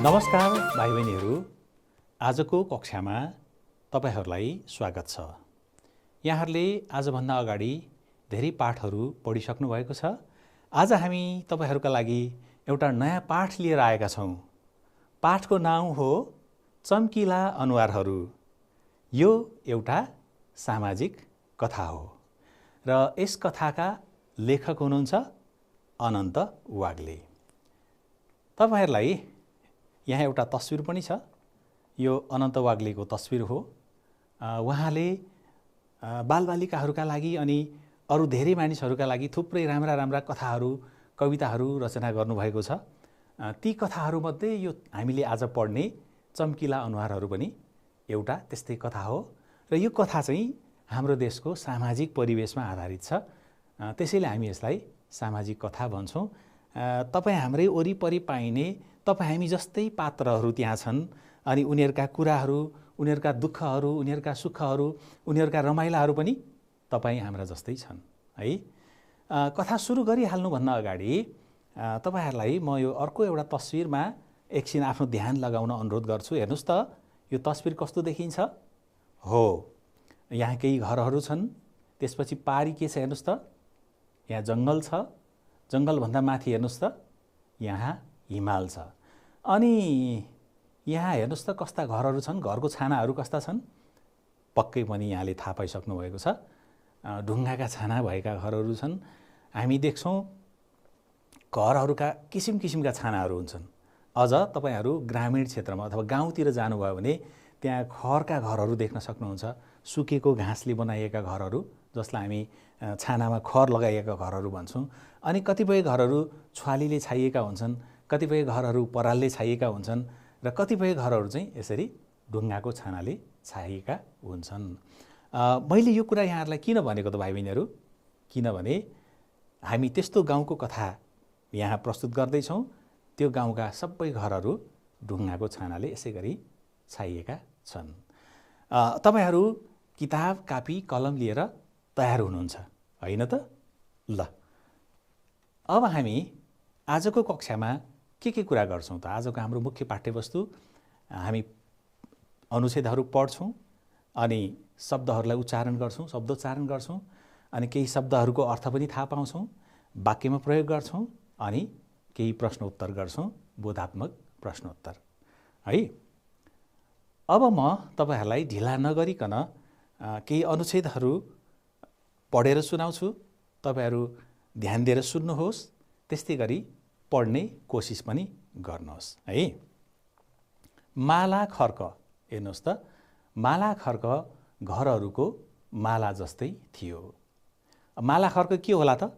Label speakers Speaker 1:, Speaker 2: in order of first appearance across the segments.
Speaker 1: नमस्कार भाइ बहिनीहरू, आजको कक्षामा तपाईहरूलाई स्वागत छ। यहाँहरूले आजभन्दा अगाडि धेरै पाठहरू पढिसक्नु भएको छ। आज हामी तपाईहरूका लागि एउटा नयाँ पाठ लिएर आएका छौँ। पाठको नाम हो चम्किला अनुहारहरू। यो एउटा सामाजिक कथा हो र यस कथाका लेखक हुनुहुन्छ अनन्त वाग्ले। तपाईहरूलाई यहाँ एउटा तस्बिर पनि छ। यो अनन्त वाग्लेको तस्बिर हो। उहाँले बालबालिकाहरूका लागि अनि अरू धेरै मानिसहरूका लागि थुप्रै राम्रा राम्रा कथाहरू, कविताहरू रचना गर्नुभएको छ। ती कथाहरूमध्ये यो हामीले आज पढ्ने चम्किला अनुहारहरू पनि एउटा त्यस्तै कथा हो र यो कथा चाहिँ हाम्रो देशको सामाजिक परिवेशमा आधारित छ। त्यसैले हामी यसलाई सामाजिक कथा भन्छौँ। तपाईँ हाम्रै वरिपरि पाइने हामी जस्तै पात्रहरू त्यहाँ छन् अनि उनीहरूका कुराहरू, उनीहरूका दुःखहरू, उनीहरूका सुखहरू, उनीहरूका रमाइलाहरू पनि तपाईँ हाम्रा जस्तै छन् है। कथा सुरु गरिहाल्नुभन्दा अगाडि तपाईहरूलाई म यो अर्को एउटा तस्बिरमा एकछिन आफ्नो ध्यान लगाउन अनुरोध गर्छु। हेर्नुहोस् त, यो तस्बिर कस्तो देखिन्छ? हो, यहाँ केही घरहरू छन्। त्यसपछि पारी के छ हेर्नुहोस् त, यहाँ जङ्गल छ। जङ्गलभन्दा माथि हेर्नुहोस् त, यहाँ हिमाल छ। अनि यहाँ हेर्नुहोस् त कस्ता घरहरू छन्, घरको छानाहरू कस्ता छन्। पक्कै पनि यहाँले थाहा पाइसक्नु भएको छ, ढुङ्गाका छाना भएका घरहरू छन्। हामी देख्छौँ घरहरूका किसिम किसिमका छानाहरू हुन्छन्। अझ तपाईँहरू ग्रामीण क्षेत्रमा अथवा गाउँतिर जानुभयो भने त्यहाँ खरका घरहरू देख्न सक्नुहुन्छ। सुकेको घाँसले बनाइएका घरहरू, जसलाई हामी छानामा खर लगाइएका घरहरू भन्छौँ। अनि कतिपय घरहरू छुवालीले छाइएका हुन्छन्, कतिपय घरहरू परालले छाइएका हुन्छन् र कतिपय घरहरू चाहिँ यसरी ढुङ्गाको छानाले छाइएका हुन्छन्। मैले यो कुरा यहाँहरूलाई किन भनेको त भाइ बहिनीहरू? किनभने हामी त्यस्तो गाउँको कथा यहाँ प्रस्तुत गर्दैछौँ। त्यो गाउँका सबै घरहरू ढुङ्गाको छानाले यसै गरी छाइएका छन्। तपाईहरू किताब, कापी, कलम लिएर तयार हुनुहुन्छ होइन त? ल, अब हामी आजको कक्षामा के कुरा गर्छौँ त? आजको हाम्रो मुख्य पाठ्यवस्तु हामी अनुच्छेदहरू पढ्छौँ अनि शब्दहरूलाई उच्चारण गर्छौँ, शब्दोच्चारण गर्छौँ अनि केही शब्दहरूको अर्थ पनि थाहा पाउँछौँ, वाक्यमा प्रयोग गर्छौँ अनि केही प्रश्नोत्तर गर्छौँ, बोधात्मक प्रश्नोत्तर है। अब म तपाईहरूलाई ढिला नगरिकन केही अनुच्छेदहरू पढेर सुनाउँछु। तपाईहरू ध्यान दिएर सुन्नुहोस्, त्यस्तै गरी पढ्ने कोसिस पनि गर्नुहोस् है। माला खर्क, हेर्नुहोस् त, माला खर्क घरहरूको माला जस्तै थियो। माला खर्क के होला त?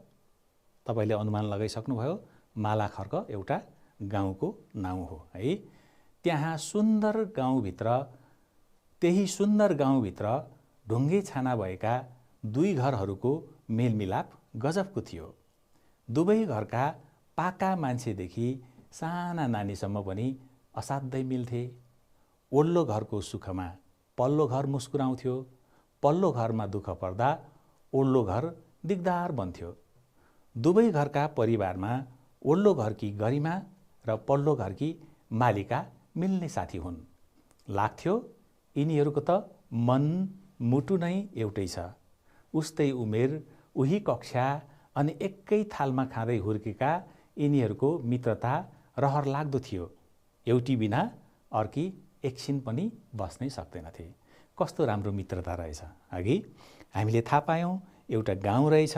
Speaker 1: तपाईँले अनुमान लगाइसक्नुभयो। माला खर्क एउटा गाउँको नाउँ हो है। त्यहाँ सुन्दर गाउँभित्र, त्यही सुन्दर गाउँभित्र ढुङ्गे छाना भएका दुई घरहरूको मेलमिलाप गजबको थियो। दुवै घरका पाका मान्छेदेखि साना नानीसम्म पनि असाध्यै मिल्थे। ओल्लो घरको सुखमा पल्लो घर मुस्कुराउँथ्यो, पल्लो घरमा दुःख पर्दा ओल्लो घर दिगदार बन्थ्यो। दुवै घरका परिवारमा ओल्लो घरकी गरिमा र पल्लो घरकी मालिका मिल्ने साथी हुन्। लाग्थ्यो यिनीहरूको त मन मुटु नै एउटै छ। उस्तै उमेर, उही कक्षा अनि एकै थालमा खाँदै हुर्केका यिनीहरूको मित्रता रहर लाग्दो थियो। एउटी बिना अर्की एकछिन पनि बस्नै सक्दैनथे। कस्तो राम्रो मित्रता रहेछ अघि हामीले थाहा पायौँ। एउटा गाउँ रहेछ।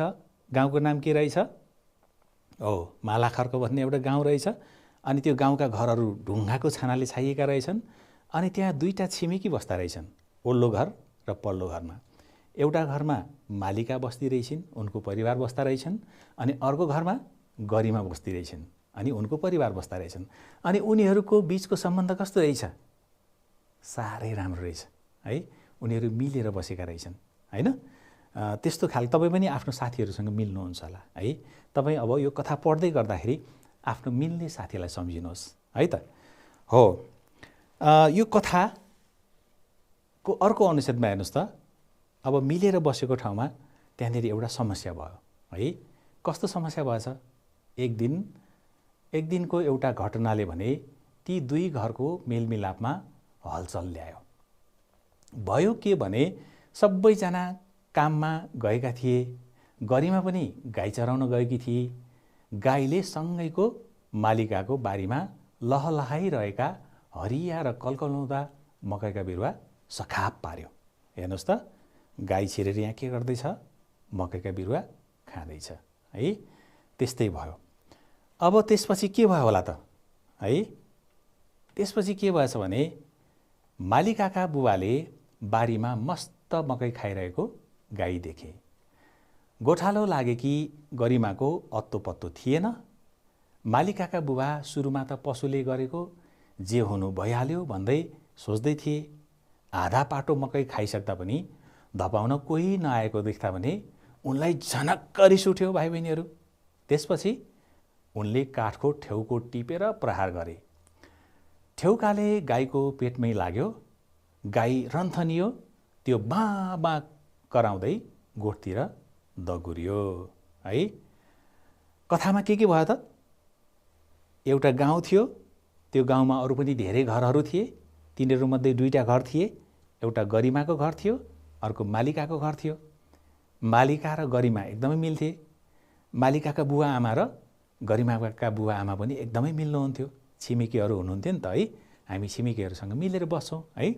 Speaker 1: गाउँको नाम के रहेछ? माला खर्क भन्ने एउटा गाउँ रहेछ। अनि त्यो गाउँका घरहरू ढुङ्गाको छानाले छाइएका रहेछन्। अनि त्यहाँ दुईटा छिमेकी बस्दा रहेछन्, ओल्लो घर र पल्लो घरमा। एउटा घरमा मालिका बस्दी रहेछन्, उनको परिवार बस्दा रहेछन्। अनि अर्को घरमा गरिमा बस्दी रहेछन् अनि उनको परिवार बस्दा रहेछन्। अनि उनीहरूको बीचको सम्बन्ध कस्तो रहेछ? साह्रै राम्रो रहेछ है। उनीहरू मिलेर बसेका रहेछन् होइन। त्यस्तो खालको तपाईँ पनि आफ्नो साथीहरूसँग मिल्नुहुन्छ होला है। तपाईँ अब यो कथा पढ्दै गर्दाखेरि आफ्नो मिल्ने साथीलाई सम्झिनुहोस् है त। हो, यो कथाको अर्को अनुच्छेदमा हेर्नुहोस् त। अब मिलेर बसेको ठाउँमा त्यहाँनिर एउटा समस्या भयो है। कस्तो समस्या भएछ? एक दिनको एउटा घटनाले भने ती दुई घरको मेलमिलापमा हलचल ल्यायो। भयो के भने सबैजना काममा गएका थिए। गरिमा पनि गाई चराउन गएकी थिए। गाईले सँगैको मालिकाको बारीमा लहलहाइरहेका हरिया र कलकलाउँदा मकैका बिरुवा सखाप पार्यो। हेर्नुहोस् त, गाई छिरेर यहाँ के गर्दैछ? मकैका बिरुवा खाँदैछ है। त्यस्तै भयो। अब त्यसपछि के भयो होला त है? त्यसपछि के भएछ भने मालिकाका बुबाले बारीमा मस्त मकै खाइरहेको गाई देखे। गोठालो लागे कि गरिमाको अत्तो पत्तो थिएन। मालिकाका बुबा सुरुमा त पशुले गरेको जे हुनु भइहाल्यो भन्दै सोच्दै थिए। आधा पाटो मकै खाइसक्दा पनि धपाउन कोही नआएको देख्दा भने उनलाई झनक्क रिस उठ्यो भाइ बहिनीहरू। त्यसपछि उनले काठको ठेउको टिपेर प्रहार गरे। ठेउकाले गाईको पेटमै लाग्यो। गाई रन्थनियो। त्यो बाँ बाँ कराउँदै गोठतिर दगुरियो है। कथामा के भयो त? एउटा गाउँ थियो। त्यो गाउँमा अरू पनि धेरै घरहरू थिए। तिनीहरूमध्ये दुईटा घर थिए। एउटा गरिमाको घर थियो, अर्को मालिकाको घर थियो। मालिका र गरिमा एकदमै मिल्थे। मालिकाका बुवा आमा र गरिमाका बुवा आमा पनि एकदमै मिल्नुहुन्थ्यो। छिमेकीहरू हुनुहुन्थ्यो नि त है। हामी छिमेकीहरूसँग मिलेर बस्छौँ है।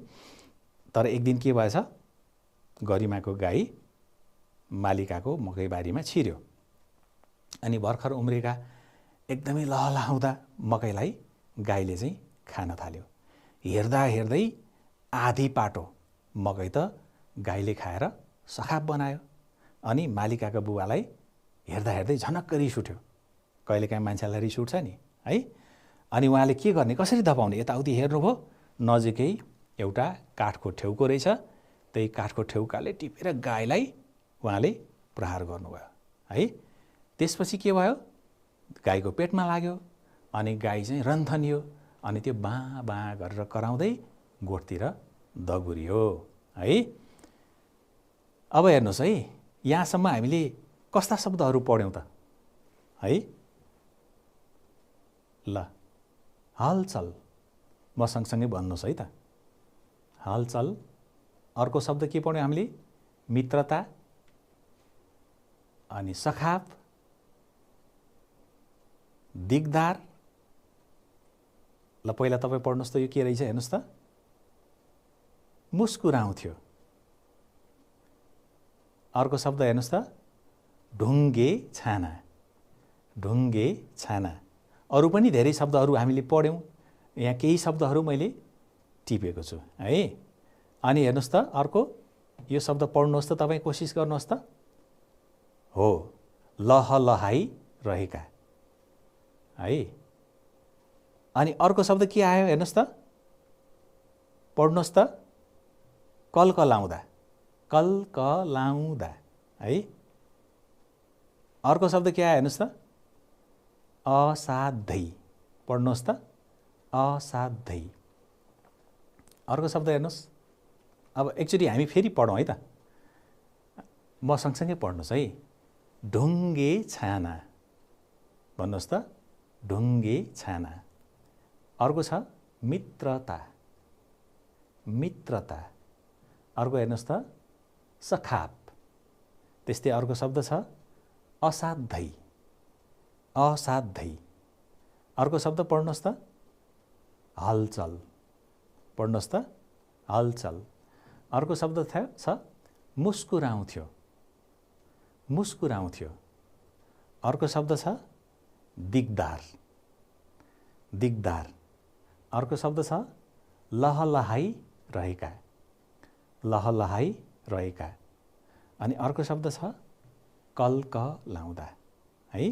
Speaker 1: तर एक दिन के भएछ? गरिमाको गाई मालिकाको मकैबारीमा छिर्यो। अनि भर्खर उम्रेका एकदमै लहलहाउँदा मकैलाई गाईले चाहिँ खान थाल्यो। हेर्दा हेर्दै आधी पाटो मकै त गाईले खाएर सखाप बनायो। अनि मालिकाका बुबालाई हेर्दा हेर्दै झनक्क रिस उठ्यो। कहिलेकाहीँ मान्छेलाई रिस उठ्छ नि है। अनि उहाँले के गर्ने, कसरी धपाउने? यताउति हेर्नुभयो। नजिकै एउटा काठको ठेउको रहेछ। त्यही काठको ठेउकाले टिपेर गाईलाई उहाँले प्रहार गर्नुभयो है। त्यसपछि के भयो? गाईको पेटमा लाग्यो। अनि गाई चाहिँ रन्थनियो। अनि त्यो बाँ बाँ गरेर कराउँदै गोठतिर दगुरियो है। अब हेर्नुहोस् है, यहाँसम्म हामीले कस्ता शब्दहरू पढ्यौँ त है? ल, हलचल। म सँगसँगै भन्नुहोस् है त। हलचल। अर्को शब्द के पढ्यौँ हामीले? मित्रता अनि सखाप, दिगदार। ल पहिला तपाईँ पढ्नुहोस् त, यो के रहेछ हेर्नुहोस् त। मुस्कुराउँथ्यो। अर्को शब्द हेर्नुहोस् त, ढुङ्गे छाना। ढुङ्गे छाना। अरू पनि धेरै शब्दहरू हामीले पढ्यौँ। यहाँ केही शब्दहरू मैले टिपेको छु है। अनि हेर्नुहोस् त अर्को यो शब्द पढ्नुहोस् त, तपाईँ कोसिस गर्नुहोस् त। हो, लहलहाई रहेका है। अनि अर्को शब्द के आयो हेर्नुहोस् त, पढ्नुहोस् त। कलकलाउँदा। कलकलाउँदा है। अर्को शब्द के आयो हेर्नुहोस् त, असाध्यै। पढ्नुहोस् त, असाध्यै। अर्को शब्द हेर्नुहोस्। अब एकचोटि हामी फेरि पढौँ है त। म सँगसँगै पढ्नुहोस् है। ढुङ्गे छाना। भन्नुहोस् त, ढुङ्गे छाना। अर्को छ मित्रता। मित्रता। अर्को हेर्नुहोस् त, सखाप। त्यस्तै अर्को शब्द छ असाध्यै। असाध्यै। अर्को शब्द पढ्नुहोस् त, हलचल। पढ्नुहोस् त, हलचल। अर्को शब्द छ मुस्कुराउँथ्यो। मुस्कुराउँथ्यो। अर्को शब्द छ दिगदार। दिगदार। अर्को शब्द छ लहलहाई रहेका। लहलहाई रहेका। अनि अर्को शब्द छ कलकलाउँदा है।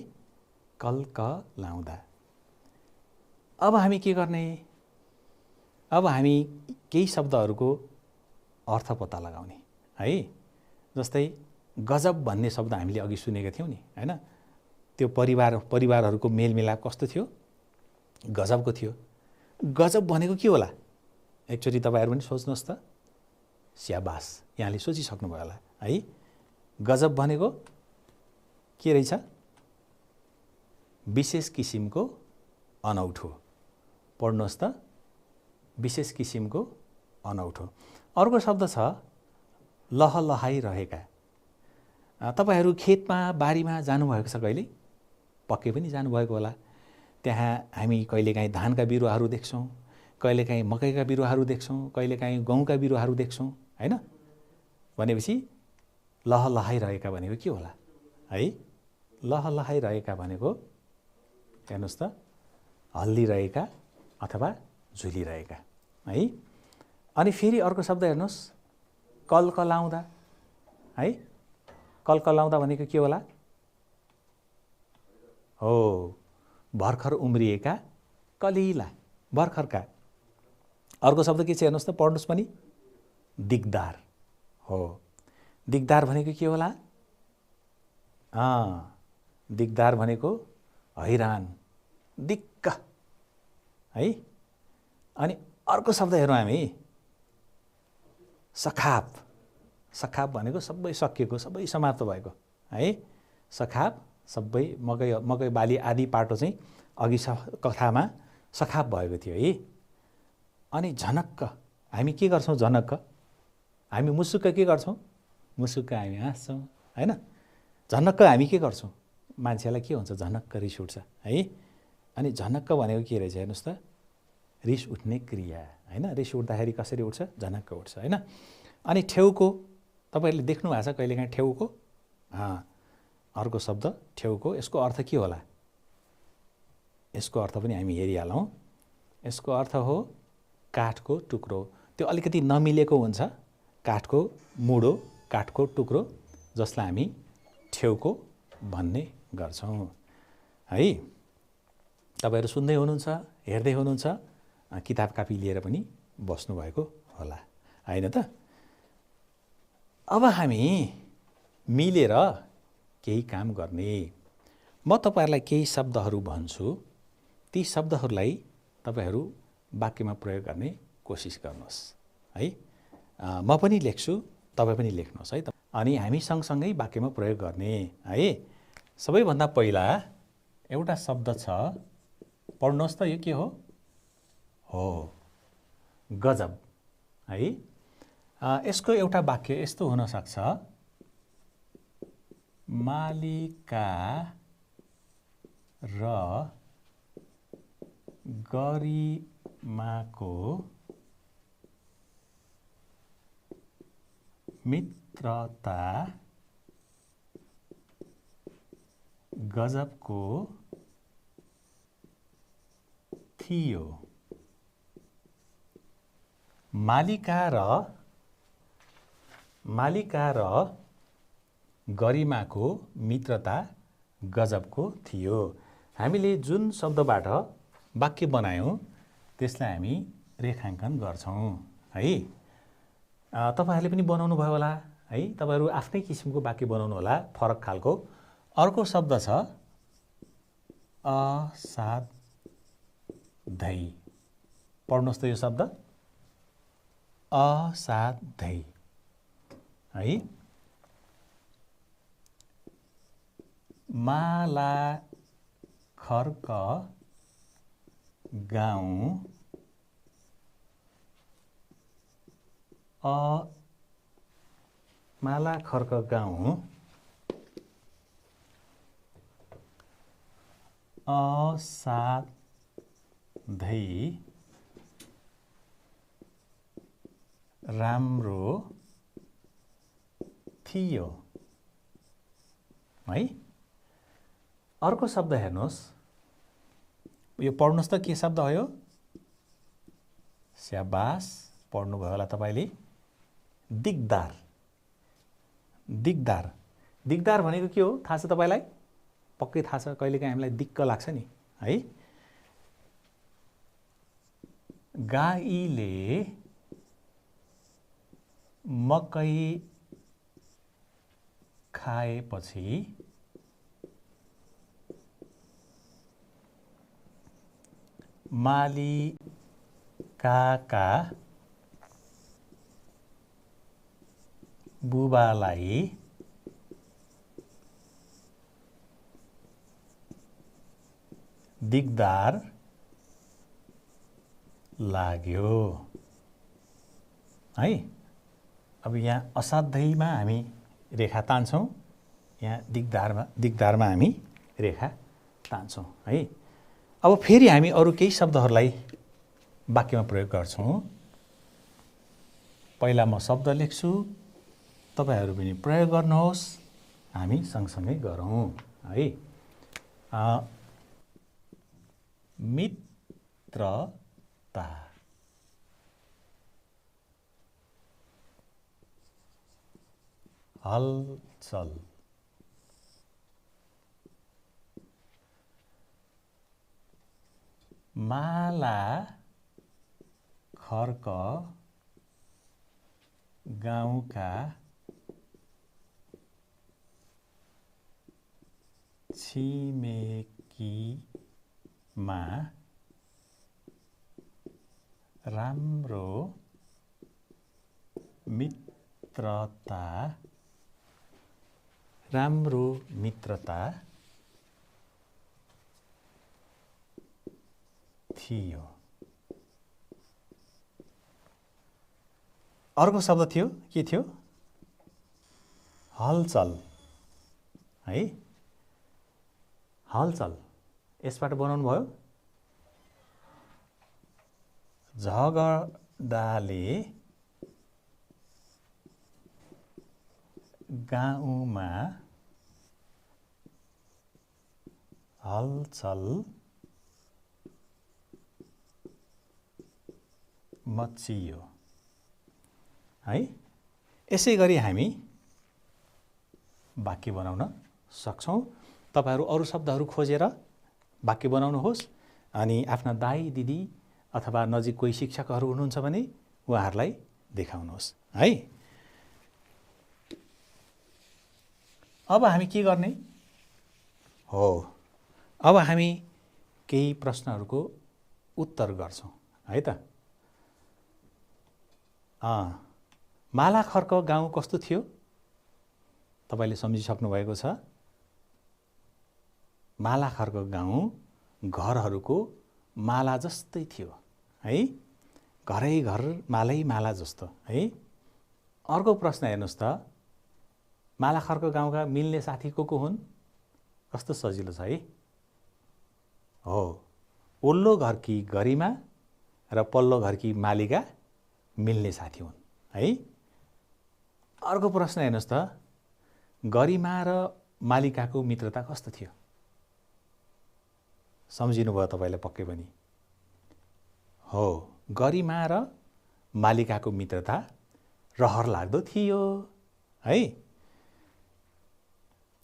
Speaker 1: कलकलाउँदा। अब हामी के गर्ने? अब हामी केही शब्दहरूको अर्थ पत्ता लगाउने है। जस्तै गजब भन्ने शब्द हामीले अघि सुनेका थियौँ नि हैन। त्यो परिवारहरूको मेलमिलाप कस्तो थियो? गजबको थियो। गजब भनेको के होला? एकचोटि तपाईहरु पनि सोच्नुहोस् त। स्याबास, यहाँले सोचिसक्नुभयो होला है। गजब भनेको के रहेछ? विशेष किसिमको अनौठो, पढ्नुहोस् त, विशेष किसिमको अनौठो। अर्को शब्द छ लहलहाइरहेका। तपाईहरू खेतमा बारीमा जानुभएको छ कहिले? पक्कै पनि जानुभएको होला। त्यहाँ हामी कहिलेकाहीँ धानका बिरुवाहरू देख्छौँ, कहिलेकाहीँ मकैका बिरुवाहरू देख्छौँ, कहिलेकाहीँ गहुँका बिरुवाहरू देख्छौँ, हैन? भनेपछि लहलहाइरहेका भनेको के होला है? लहलहाइरहेका भनेको हेर्नुहोस् त, हल्लिरहेका अथवा झुलिरहेका है। अनि फेरि अर्को शब्द हेर्नुहोस्, कलकलाउँदा है। कलकलाउँदा भनेको के होला? हो, भर्खर उम्रिएका कलिला, भर्खरका। अर्को शब्द के छ हेर्नुहोस् त, पढ्नुहोस् पनि, दिगदार हो। दिगदार भनेको के होला? दिगदार भनेको हैरान, दिक्क है। अनि अर्को शब्द हेरौँ हामी, सखाप। सखाप भनेको सबै सकिएको, सबै समाप्त भएको है। सखाप सबै मकै बाली आदि पाटो चाहिँ अघि कथामा सखाप भएको थियो है। अनि झनक्क, हामी के गर्छौँ? झनक्क हामी मुसुक्क के गर्छौँ? मुसुक्क हामी हाँस्छौँ हैन? झनक्क हामी के गर्छौँ? मान्छेलाई के हुन्छ? झनक्क रिस उठ्छ है। अनि झनक्क भनेको के रहेछ हेर्नुहोस् त, रिस उठ्ने क्रिया हैन? रिस उठ्दाखेरि कसरी उठ्छ? झनक्क उठ्छ हैन? अनि ठेउको, तपाईहरुले देख्नु भएको छ कहिलेकाहीँ ठेउको? अर्को शब्द ठेउको, यसको अर्थ के होला? यसको अर्थ पनि हामी हेरिहालौँ। यसको अर्थ हो काठको टुक्रो। त्यो अलिकति नमिलेको हुन्छ, काठको मुडो, काठको टुक्रो, जसलाई हामी ठेउको भन्ने गर्छौँ है। तपाईहरु सुन्दै हुनुहुन्छ, हेर्दै हुनुहुन्छ, किताब कापी लिएर पनि बस्नुभएको होला हैन त? अब हामी मिलेर केही काम गर्ने। म तपाईहरुलाई केही शब्दहरू भन्छु, ती शब्दहरूलाई तपाईहरु वाक्यमा प्रयोग गर्ने कोसिस गर्नुहोस् है। म पनि लेख्छु, तपाई पनि लेख्नुहोस् है। अनि हामी सँगसँगै वाक्यमा प्रयोग गर्ने है। सबैभन्दा पहिला एउटा शब्द छ, पढ्नुहोस् त, यो के हो? हो, गजब है। यसको एउटा वाक्य यस्तो हुन सक्छ, मालिका र गरिमाको मित्रता गजबको थियो। मालिका र गरिमाको मित्रता गजबको थियो। हामीले जुन शब्दबाट वाक्य बनायौं त्यसलाई हामी रेखाङ्कन गर्छौं है। तपाईहरुले पनि बनाउनु भयो होला है। तपाईहरु आफ्नै किसिमको वाक्य बनाउनु होला, फरक खालको। अर्को शब्द छ असाध्यै। पढ्नुहोस् त यो शब्द, असाध्यै है। मालाखर्क गाउँ मालाखर्क गाउँ असाध्यै राम्रो थियो है। अर्को शब्द हेर्नुहोस्, यो पढ्नुहोस् त, के शब्द हो यो? स्याबास, पढ्नुभयो होला तपाईले। दिगदार। दिगदार, दिगदार भनेको के हो थाहा छ तपाईलाई? पक्कै थाहा छ, कहिलेकाहीँ हामीलाई दिक्क लाग्छ नि है। गाईले मकै खाएपछि मालिकाका बुबालाई दिगदार लाग्यो है। अब यहाँ असाध्यमा हामी रेखा तान्छौँ, यहाँ दिगदारमा हामी रेखा तान्छौँ है। अब फेरि हामी अरू केही शब्दहरूलाई वाक्यमा प्रयोग गर्छौँ। पहिला म शब्द लेख्छु, तपाईहरू पनि प्रयोग गर्नुहोस्, हामी सँगसँगै गरौँ है। मित्रता, हलचल, माला खर्क गाउँका छिमेकीमा राम्रो मित्रता थियो। अर्को शब्द थियो, के थियो? हलचल है। हलचल यसबाट बनाउनु भयो, झगडाले गाउँमा हलचल मचियो है। यसै गरी हामी वाक्य बनाउन सक्छौँ। तपाईहरू अरू शब्दहरू खोजेर वाक्य बनाउनुहोस् अनि आफ्ना दाइ दिदी अथवा नजिक कोही शिक्षकहरू हुनुहुन्छ भने उहाँहरूलाई देखाउनुहोस् है। अब हामी के गर्ने हो? अब हामी केही प्रश्नहरूको उत्तर गर्छौँ है त। माला खर्क गाउँ कस्तो थियो? तपाईले सम्झिसक्नु भएको छ। माला खर्क गाउँ घरहरूको माला जस्तै थियो है। घरै घर मालै माला जस्तो है। अर्को प्रश्न हेर्नुहोस् त, माला खर्क गाउँका मिल्ने साथी को हुन्? कस्तो सजिलो छ है। हो, ओल्लो घरकी गरिमा र पल्लो घरकी मालिका मिल्ने साथी हुन् है। अर्को प्रश्न हेर्नुहोस् त, गरिमा र मालिकाको मित्रता कस्तो थियो? सम्झिनु भयो तपाईले पक्कै पनि। हो, गरिमा र मालिकाको मित्रता रहर लाग्दो थियो है।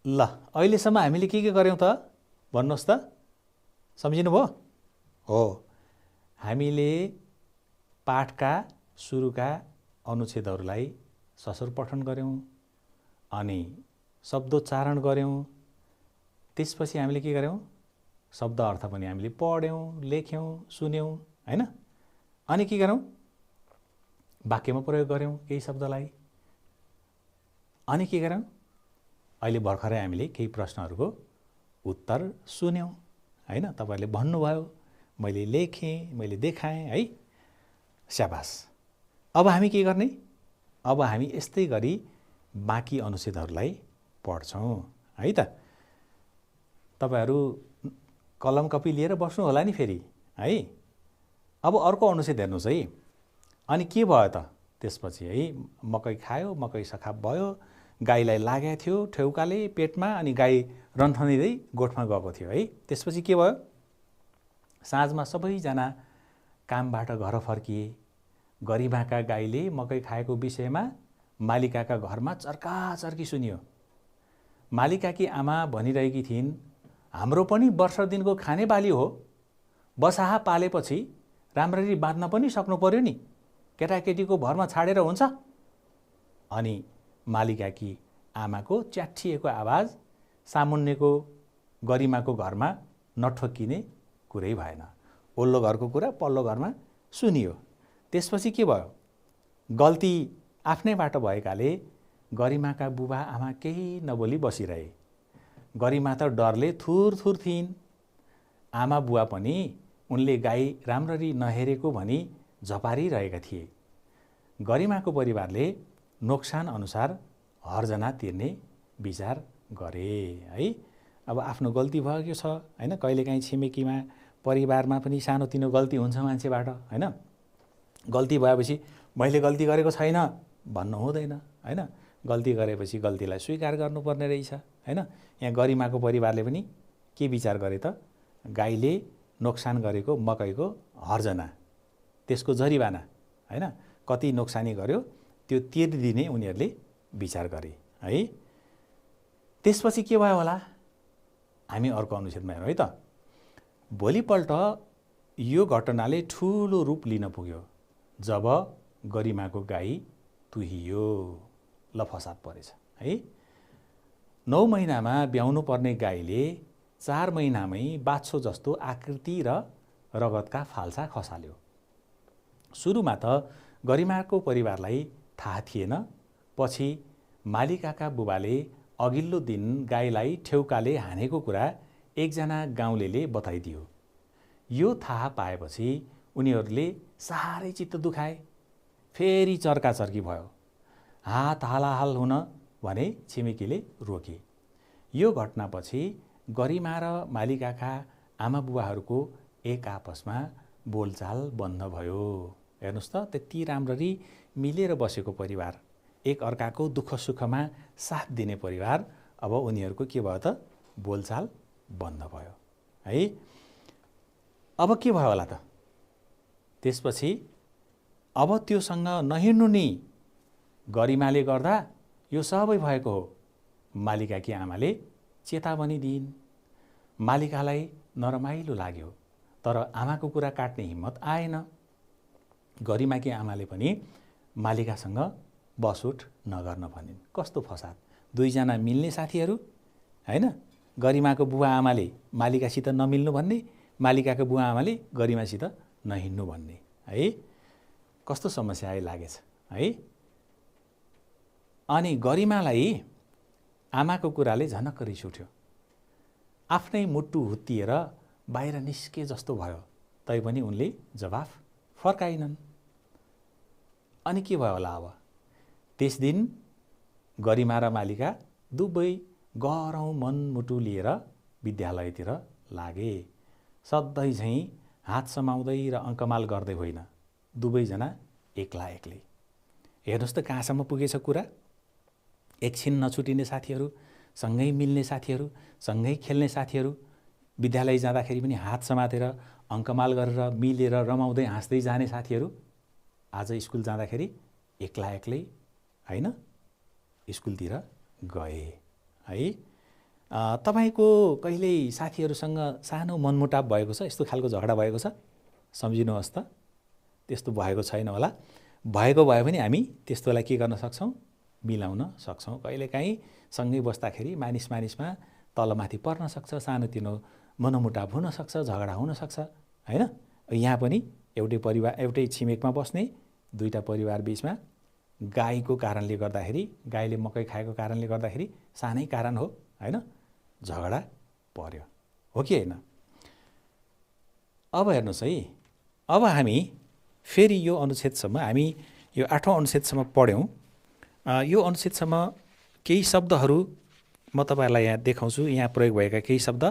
Speaker 1: ल, अहिलेसम्म हामीले के गर्यौं त भन्नुहोस् त, सम्झिनु भयो? हो, हामीले पाठका सुरुका अनुच्छेदहरूलाई ससुर पठन गर्यौं अनि शब्दोच्चारण गर्यौं। त्यसपछि हामीले के गर्यौं? शब्द अर्थ पनि हामीले पढ्यौं, लेख्यौं, सुन्यौं हैन। अनि के गर्यौं? वाक्यमा प्रयोग गर्यौं केही शब्दलाई। अनि के गर्यौं? अहिले भर्खरै हामीले केही प्रश्नहरूको उत्तर सुन्यौं हैन। तपाईहरुले भन्नुभयो, मैले लेखेँ, मैले देखाएँ है। स्याबास। अब हामी के गर्ने? अब हामी यस्तै गरी बाँकी अनुच्छेदहरूलाई पढ्छौं है त। तपाईहरु कलम कपी लिएर बस्नु होला नि फेरि है। अब अर्को अनुच्छेद हेर्नुस् है। अनि के भयो त त्यसपछि है? मकै खायो, मकै सखाप भयो, गाईलाई लागेको थियो ठेउकाले पेटमा, अनि गाई रन्थनिँदै गोठमा गएको थियो है। त्यसपछि के भयो? साँझमा सबैजना कामबाट घर फर्किए। गरिमाका गाईले मकै खाएको विषयमा मालिकाका घरमा चर्काचर्की सुनियो। मालिकाकी आमा भनिरहेकी थिइन्, हाम्रो पनि वर्ष दिनको खाने बाली हो, बसाहा पालेपछि राम्ररी बाँध्न पनि सक्नु पर्यो नि, केटाकेटीको भरमा छाडेर हुन्छ? अनि मालिकाकी आमाको च्याठिएको आवाज सामुन्नेको गरिमाको घरमा नठोक्किने कुरै भएन। ओल्लो घरको कुरा पल्लो घरमा सुनियो। त्यसपछि के भयो? गल्ती आफ्नैबाट भएकाले गरिमाका बुबा आमा केही नबोली बसिरहे। गरिमा त डरले थुर थुर थिइन्। आमा बुवा पनि उनले गाई राम्ररी नहेरेको भनी झपारिरहेका थिए। गरिमाको परिवारले नोक्सान अनुसार हर्जना तिर्ने विचार गरे है। अब आफ्नो गल्ती भएको छ हैन, कहिलेकाहीँ छिमेकीमा परिवारमा पनि सानोतिनो गल्ती हुन्छ मान्छेबाट हैन। गल्ती भएपछि मैले गल्ती गरेको छैन भन्नु हुँदैन हैन। गल्ती गरेपछि गल्तीलाई स्वीकार गर्नुपर्ने रहेछ हैन। यहाँ गरिमाको परिवारले पनि के विचार गरे त, गाईले नोक्सान गरेको मकैको हर्जना, त्यसको जरिवाना हैन, कति नोक्सानी गर्यो त्यो तिर्दिने उनीहरूले विचार गरे है। त्यसपछि के भयो होला, हामी अर्को अनुच्छेदमा हेरौँ है त। भोलिपल्ट यो घटनाले ठुलो रूप लिन पुग्यो जब गरिमाको गाई तुहियो, ल फसाद परेछ है। 9 महिनामा ब्याउनु पर्ने गाईले 4 महिनामै बाछो जस्तो आकृति र रगतका फाल्सा खसाल्यो। सुरुमा त गरिमाको परिवारलाई थाहा थिएन। पछि मालिकाका बुबाले अघिल्लो दिन गाईलाई ठेउकाले हानेको कुरा एकजना गाउँलेले बताइदियो। यो थाहा पाएपछि उनीहरूले साह्रै चित्त दुखाए। फेरि चर्काचर्की भयो। हात हालाहाल हुन भने छिमेकीले रोके। यो घटनापछि गरिमा र मालिकाका आमा बुबाहरूको एक आपसमा बोलचाल बन्द भयो। हेर्नुहोस् त, त्यति राम्ररी मिलेर बसेको परिवार, एक अर्काको दुःख सुखमा साथ दिने परिवार, अब उनीहरूको के भयो त, बोलचाल बन्द भयो है। अब के भयो होला त, त्यसपछि अब त्योसँग नहिँड्नु नि, गरिमाले गर्दा यो सबै भएको हो। मालिकाकी आमाले चेतावनी दिइन्। मालिकालाई नरमाइलो लाग्यो, तर आमाको कुरा काट्ने हिम्मत आएन। गरिमाकी आमाले पनि मालिकासँग बसउठ नगर्न भनिन्। कस्तो फसाद, दुईजना मिल्ने साथीहरू हैन। गरिमाको बुवा आमाले मालिकासित नमिल्नु भन्ने, मालिकाको बुवा आमाले गरिमासित नहिँड्नु भन्ने है। कस्तो समस्या लागेछ है। अनि गरिमालाई आमाको कुराले झनक्क रिस उठ्यो। आफ्नै मुटु हुत्तिएर बाहिर निस्के जस्तो भयो, तैपनि उनले जवाफ फर्काइनन्। अनि के भयो होला अब, त्यस दिन गरिमा र मालिका दुवै गरौँ मनमुटु लिएर विद्यालयतिर लागे। सधैँ झैँ हात समाउँदै र अङ्कमाल गर्दै होइन, दुवैजना एक्ला एक्लै। हेर्नुहोस् त कहाँसम्म पुगेछ कुरा। एकछिन नछुटिने साथीहरू, सँगै मिल्ने साथीहरू, सँगै खेल्ने साथीहरू, विद्यालय जाँदाखेरि पनि हात समातेर अङ्कमाल गरेर मिलेर रमाउँदै हाँस्दै जाने साथीहरू, आज स्कुल जाँदाखेरि एक्ला एक्लै हैन स्कुलतिर गए है। तपाईको कहिल्यै साथीहरूसँग सानो मनमुटाव भएको छ, यस्तो खालको झगडा भएको छ? सम्झिनुहोस् त, त्यस्तो भएको छैन होला। भएको भए पनि हामी त्यस्तोलाई के गर्न सक्छौँ, मिलाउन सक्छौँ। कहिलेकाहीँ सँगै बस्दाखेरि मानिसमा तलमाथि पर्न सक्छ, सानोतिनो मनमुटाव हुन सक्छ, झगडा हुन सक्छ हैन। यहाँ पनि एउटै परिवार, एउटै छिमेकमा बस्ने दुईटा परिवार बीचमा गाईको कारणले गर्दाखेरि, गाईले मकै खाएको कारणले गर्दाखेरि सानै कारण हो हैन, झगडा पर्यो, हो कि होइन? अब हेर्नुहोस् है, अब हामी फेरि यो अनुच्छेदसम्म, हामी यो 8औं अनुच्छेदसम्म पढ्यौँ। यो अनुच्छेदसम्म केही शब्दहरू म तपाईहरुलाई यहाँ देखाउँछु। यहाँ प्रयोग भएका केही शब्द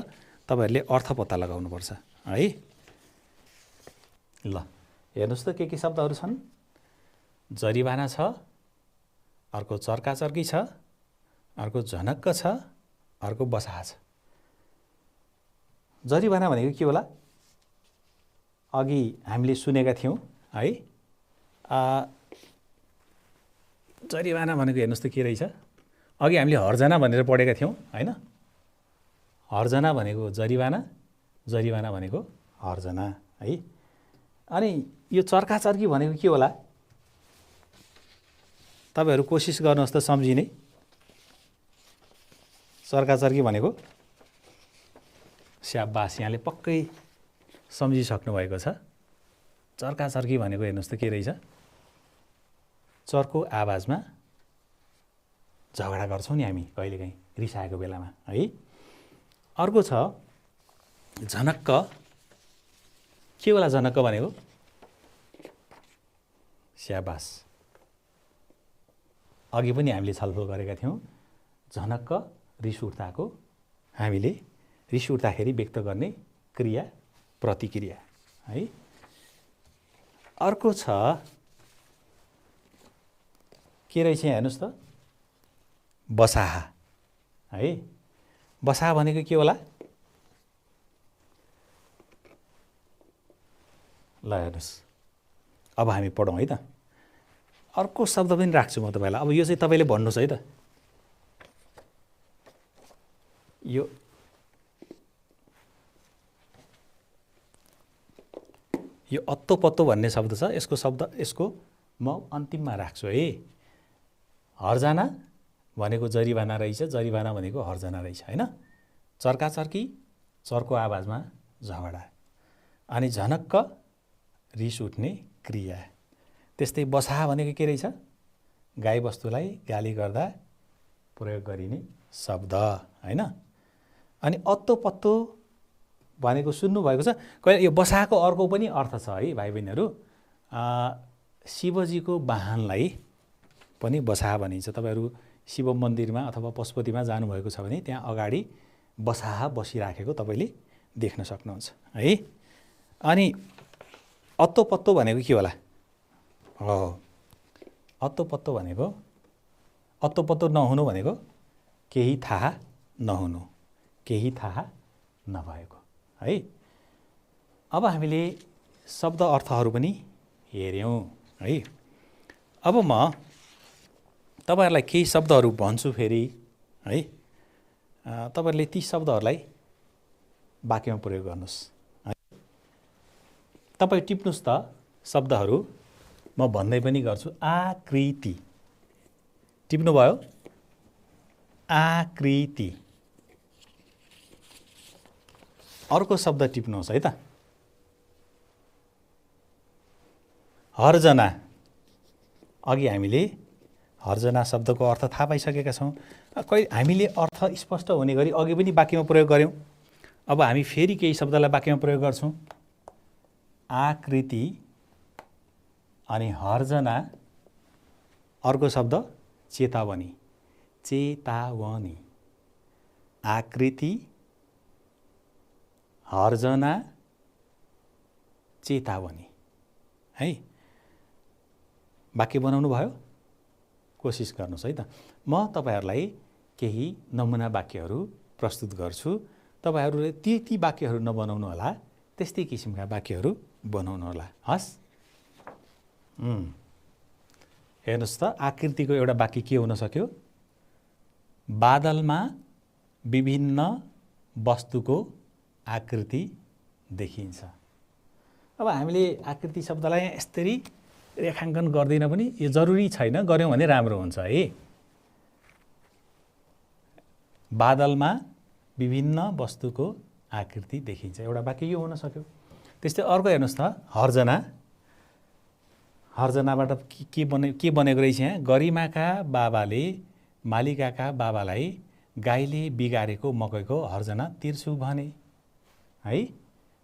Speaker 1: तपाईहरुले अर्थ पत्ता लगाउनुपर्छ है। ल हेर्नुहोस् त के शब्दहरू छन्। जरिवाना छ, अर्को चर्काचर्की छ, अर्को झनक्क छ, अर्को बसाहा छ। जरिवाना भनेको के होला? अघि हामीले सुनेका थियौँ है। जरिवाना भनेको हेर्नुहोस् त के रहेछ। अघि हामीले हर्जना भनेर पढेका थियौँ हैन। हर्जना भनेको जरिवाना, जरिवाना भनेको हर्जना है। अनि यो चर्काचर्की भनेको के होला? तपाईहरु कोसिस गर्नुहोस् त सम्झिने। चर्काचर्की भनेको स्याबास, यहाँले पक्कै सम्झिसक्नु भएको छ। चर्काचर्की भनेको हेर्नुहोस् त के रहेछ। चर्को आवाजमा झगडा गर्छौँ नि हामी कहिलेकाहीँ रिसाएको बेलामा है। अर्को छ झनक्क। के होला जनक भनेको? स्याबास। अघि पनि हामीले छलफल गरेका थियौँ। झनक्क रिस उठ्दाको हामीले रिस उठ्दाखेरि व्यक्त गर्ने क्रिया प्रतिक्रिया है। अर्को छ के रहेछ हेर्नुहोस् त, बसाहा है। बसाहा भनेको के होला? ल हेर्नुहोस्, अब हामी पढौँ है त। अर्को शब्द पनि राख्छु म तपाईँलाई। अब यो चाहिँ तपाईँले भन्नुहोस् है त। यो अत्तो पत्तो भन्ने शब्द छ, यसको म अन्तिममा राख्छु है। हर्जाना भनेको जरिवाना रहेछ, जरिवाना भनेको हर्जाना रहेछ होइन। चर्का चर्की, चर्को आवाजमा झगडा, अनि झनक्क रिस उठ्ने क्रिया। त्यस्तै बसाहा भनेको के रहेछ? गाईबस्तुलाई गाली गर्दा प्रयोग गरिने शब्द होइन। अनि अत्तो पत्तो भनेको सुन्नुभएको छ कहिले? यो बसाहाको अर्को पनि अर्थ छ है भाइ बहिनीहरू। शिवजीको वाहनलाई पनि बसाहा भनिन्छ। तपाईँहरू शिव मन्दिरमा अथवा पशुपतिमा जानुभएको छ भने त्यहाँ अगाडि बसाहा बसिराखेको तपाईँले देख्न सक्नुहुन्छ है। अनि अत्तो पत्तो भनेको के होला? हो, अत्तो पत्तो भनेको, अत्तो पत्तो नहुनु भनेको केही थाहा नहुनु, केही थाहा नभएको है। अब हामीले शब्द अर्थहरू पनि हेऱ्यौँ है। अब म तपाईहरुलाई केही शब्दहरू भन्छु फेरि है। तपाईहरुले ती शब्दहरूलाई वाक्यमा प्रयोग गर्नुस् है। तपाई टिप्नुस् त शब्दहरू, म भन्दै पनि गर्छु। आकृति टिप्नु भयो? आकृति। अर्को शब्द टिप्नुहोस् है त। हर्जना। अघि हामीले हर्जना शब्दको अर्थ थाहा पाइसकेका छौँ। हामीले अर्थ स्पष्ट हुने गरी अघि पनि वाक्यमा प्रयोग गर्यौँ। अब हामी फेरि केही शब्दलाई वाक्यमा प्रयोग गर्छौँ। आकृति अनि हर्जना, अर्को शब्द चेतावनी, चेतावनी। आकृति, हर्जना, चेतावनी है। वाक्य बनाउनु भयो? कोसिस गर्नुहोस् है त। म तपाईहरुलाई केही नमुना वाक्यहरू प्रस्तुत गर्छु। तपाईहरुले ती वाक्यहरू नबनाउनु होला, त्यस्तै किसिमका वाक्यहरू बनाउनु होला। हस्? हेर्नुहोस् त, आकृतिको एउटा वाक्य के हुन सक्यो? बादलमा विभिन्न वस्तुको आकृति देखिन्छ। अब हामीले आकृति शब्दलाई यसरी रेखाङ्कन गर्दैन पनि, यो जरुरी छैन, गर्यौँ भने राम्रो हुन्छ है। बादलमा विभिन्न वस्तुको आकृति देखिन्छ, एउटा वाक्य यो हुन सक्यो। त्यस्तै अर्को हेर्नुहोस् त, हर्जना। हर्जनाबाट के बनेको रहेछ यहाँ? गरिमाका बाबाले मालिकाका बाबालाई गाईले बिगारेको मकैको हर्जना तिर्छु भने है।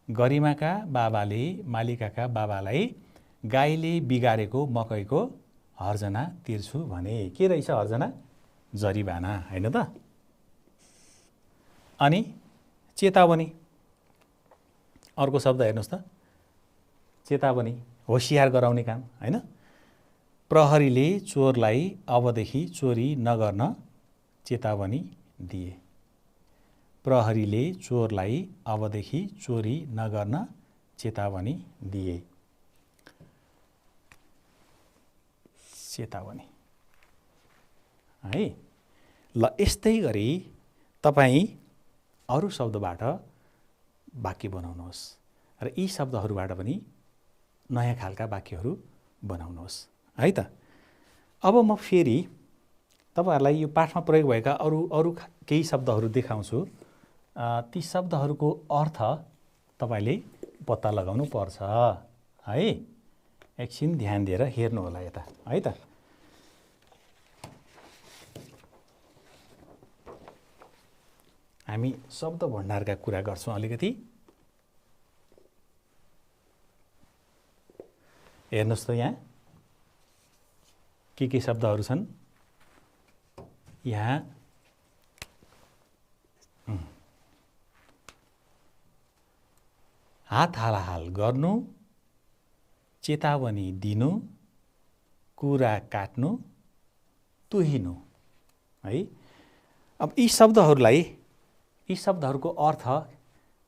Speaker 1: गरिमाका बाबाले मालिकाका बाबालाई गाईले बिगारेको मकैको हर्जना तिर्छु भने। के रहेछ हर्जना? जरिवाना हैन त। अनि चेतावनी, अर्को शब्द हेर्नुहोस् त, चेतावनी, होशियार गराउने काम हैन। प्रहरीले चोरलाई अबदेखि चोरी नगर्न चेतावनी दिए। प्रहरीले चोरलाई अबदेखि चोरी नगर्न चेतावनी दिए। चेतावनी है। ल यस्तै गरी तपाईँ अरू शब्दबाट वाक्य बनाउनुहोस् र यी शब्दहरूबाट पनि नयाँ खालका वाक्यहरू बनाउनुहोस् है त। अब म फेरि तपाईहरुलाई यो पाठमा प्रयोग भएका अरू केही शब्दहरू देखाउँछु। ती शब्दहरूको अर्थ तपाईले पत्ता लगाउनु पर्छ है। एकछिन ध्यान दिएर हेर्नु होला यता है त। हामी शब्द भण्डारका कुरा गर्छौँ अलिकति। हेर्नुहोस् त यहाँ के शब्दहरू छन्। यहाँ हात हालाहाल गर्नु, चेतावनी दिनु, कुरा काट्नु, तुहिनु है। अब यी शब्दहरूको अर्थ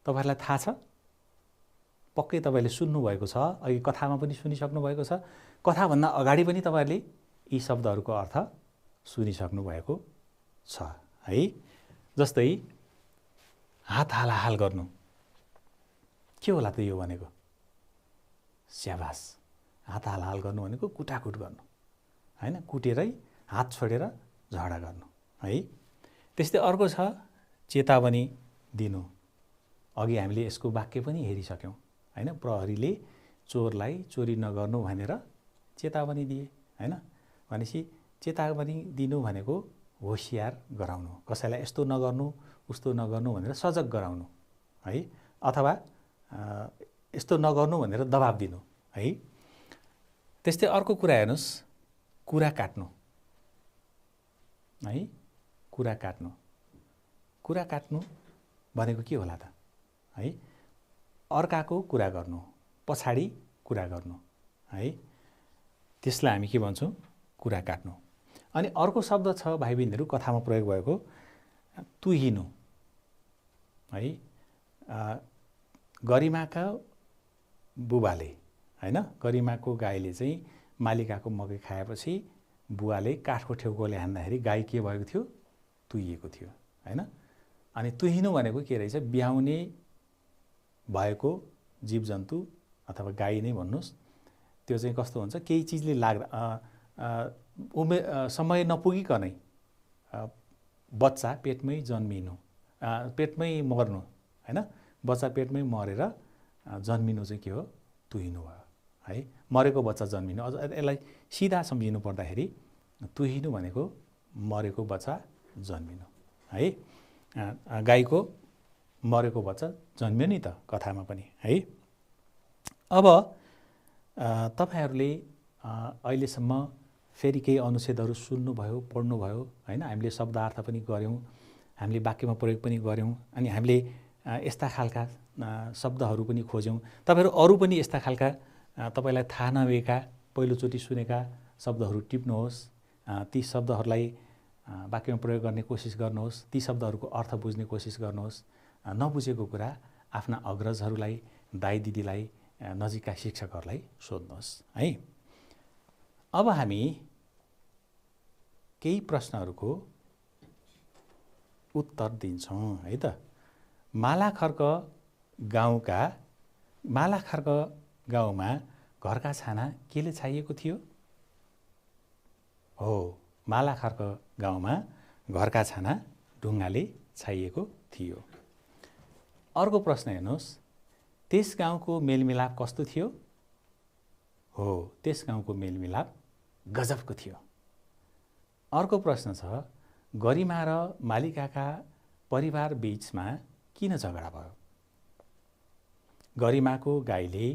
Speaker 1: तपाईहरुलाई थाहा छ? पक्कै तपाईले सुन्नुभएको छ, अघि कथामा पनि सुनिसक्नु भएको छ। कथाभन्दा अगाडि पनि तपाईहरुले यी शब्दहरूको अर्थ सुनिसक्नु भएको छ है। जस्तै हात हालाहाल गर्नु के होला त यो भनेको? स्याबास, हात हालाहाल गर्नु भनेको कुटाकुट गर्नु हैन, कुटेरै हात छोडेर झगडा गर्नु है। त्यस्तै अर्को छ चेतावनी दिनु। अघि हामीले यसको वाक्य पनि हेरिसक्यौं हैन। प्रहरीले चोरलाई चोरी नगर्नु भनेर चेतावनी दिए हैन। भनेपछि चेतावनी दिनु भनेको होशियार गराउनु, कसैलाई यस्तो नगर्नु उस्तो नगर्नु भनेर सजग गराउनु है, अथवा यस्तो नगर्नु भनेर दबाब दिनु है। त्यस्तै अर्को कुरा हेर्नुस्, कुरा काट्नु है। कुरा काट्नु, कुरा काट्नु भनेको के होला त है? अर्काको कुरा गर्नु, पछाडि कुरा गर्नु है, त्यसलाई हामी के भन्छौँ? कुरा काट्नु। अनि अर्को शब्द छ भाइ बहिनीहरू कथामा प्रयोग भएको, तुहिनु है। गरिमाका बुबाले हैन, गरिमाको गाईले चाहिँ मालिकाको मकै खाएपछि बुवाले काठको ठेउकोले हान्दाखेरि गाई के भएको थियो? तुहिएको थियो हैन। अनि तुहिनु भनेको के रहेछ? ब्याउने भएको जीवजन्तु अथवा गाई नै भन्नुस्, त्यो चाहिँ कस्तो हुन्छ? केही चिजले समय नपुगिकनै बच्चा पेटमै जन्मिनु, पेटमै मर्नु हैन। बच्चा पेटमै मरेर जन्मिनु चाहिँ के हो? तुहिनु भयो है। मरेको बच्चा जन्मिनु। अझ यसलाई सिधा सम्झिनु पर्दाखेरि तुहिनु भनेको मरेको बच्चा जन्मिनु है। गाईको मरेको बच्चा जन्मियो नि त कथामा पनि है। अब तपाईहरुले अहिलेसम्म फेरि केही अनुच्छेदहरू सुन्नुभयो, पढ्नुभयो हैन। हामीले शब्दार्थ पनि गर्यौं, हामीले वाक्यमा प्रयोग पनि गर्यौं, अनि हामीले यस्ता खालका शब्दहरू पनि खोज्यौं। तपाईहरु अरु पनि यस्ता खालका तपाईलाई थाहा नभएका पहिलोचोटि सुनेका शब्दहरू टिप्नुहोस्, ती शब्दहरूलाई वाक्यमा प्रयोग गर्ने कोसिस गर्नुहोस्, ती शब्दहरूको अर्थ बुझ्ने कोसिस गर्नुहोस्। नबुझेको कुरा आफ्ना अग्रजहरूलाई, दाइ दिदीलाई, नजिकका शिक्षकहरूलाई सोध्नुहोस् है। अब हामी केही प्रश्नहरूको उत्तर दिन्छौं है त। मालाखर्क गाउँमा घरका छाना केले छाइएको थियो? हो, मालाखर्क गाउँमा घरका छाना ढुङ्गाले छाइएको थियो। अर्को प्रश्न हेर्नुहोस्, त्यस गाउँको मेलमिलाप कस्तो थियो? हो, त्यस गाउँको मेलमिलाप गजबको थियो। अर्को प्रश्न छ, गरिमा र मालिकाका परिवार बीचमा किन झगडा भयो? गरिमाको गाईले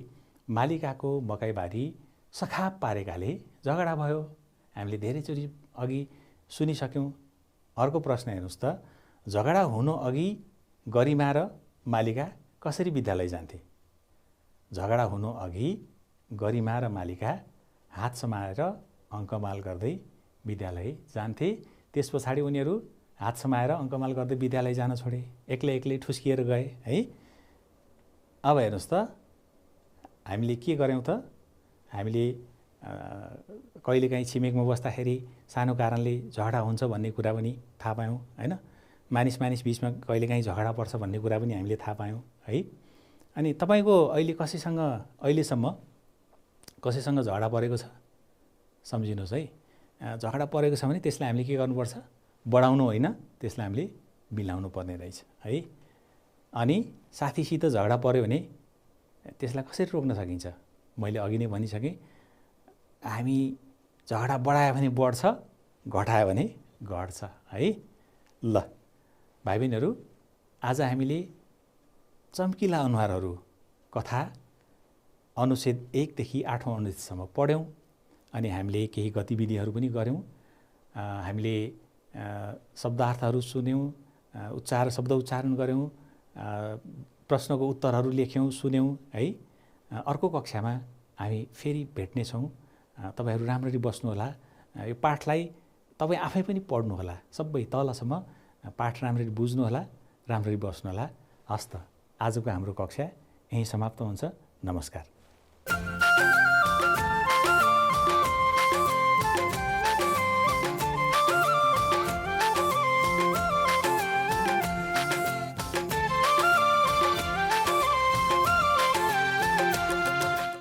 Speaker 1: मालिकाको मकैबारी सखाप पारेकाले झगडा भयो। हामीले धेरैचोटि अघि सुनिसक्यौं। अर्को प्रश्न हेर्नुस् त, झगडा हुनु अघि गरिमा र मालिका कसरी विद्यालय जान्थे? झगडा हुनु अघि गरिमा र मालिका हात समाएर अङ्कमाल गर्दै विद्यालय जान्थे। त्यस पछाडि उनीहरू हात समाएर अङ्कमाल गर्दै विद्यालय जान छोडे, एक्लै एक्लै ठुस्किएर गए है। अब हेर्नुस् त, हामीले के गर्यौं त? हामीले कहिलेकाहीँ छिमेकमा बस्दाखेरि सानो कारणले झगडा हुन्छ भन्ने कुरा पनि थाहा पायौं हैन। मानिस बीचमा कहिलेकाहीँ झगडा पर्छ भन्ने कुरा पनि हामीले थाहा पायौं है। अनि तपाईको अहिलेसम्म कसैसँग झगडा परेको छ? सम्झिनुहोस् है। झगडा परेको छ भने त्यसलाई हामीले के गर्नुपर्छ? बढाउनु होइन, त्यसलाई हामीले मिलाउनु पर्ने रहेछ है। अनि साथीसित झगडा पर्यो भने त्यसलाई कसरी रोक्न सकिन्छ? मैले अघि नै भनिसकेँ, हामी झगडा बढायो भने बढ्छ, घटायो भने घट्छ है। ल भाइ बहिनीहरू, आज हामीले चम्किला अनुहारहरू कथा अनुच्छेद 1 देखि 8औं अनुच्छेदसम्म पढ्यौँ अनि हामीले केही गतिविधिहरू पनि गऱ्यौँ। हामीले शब्दार्थहरू सुन्यौँ, शब्द उच्चारण गऱ्यौँ, प्रश्नको उत्तरहरू लेख्यौँ, सुन्यौँ है। अर्को कक्षामा हामी फेरि भेट्नेछौँ। तपाईहरू राम्ररी बस्नुहोला। यो पाठलाई तपाईँ आफै पनि पढ्नुहोला, सबै तलसम्म पाठ राम्ररी बुझ्नुहोला, राम्ररी बस्नुहोला। हस्त आजको हाम्रो कक्षा यहीँ समाप्त हुन्छ। नमस्कार।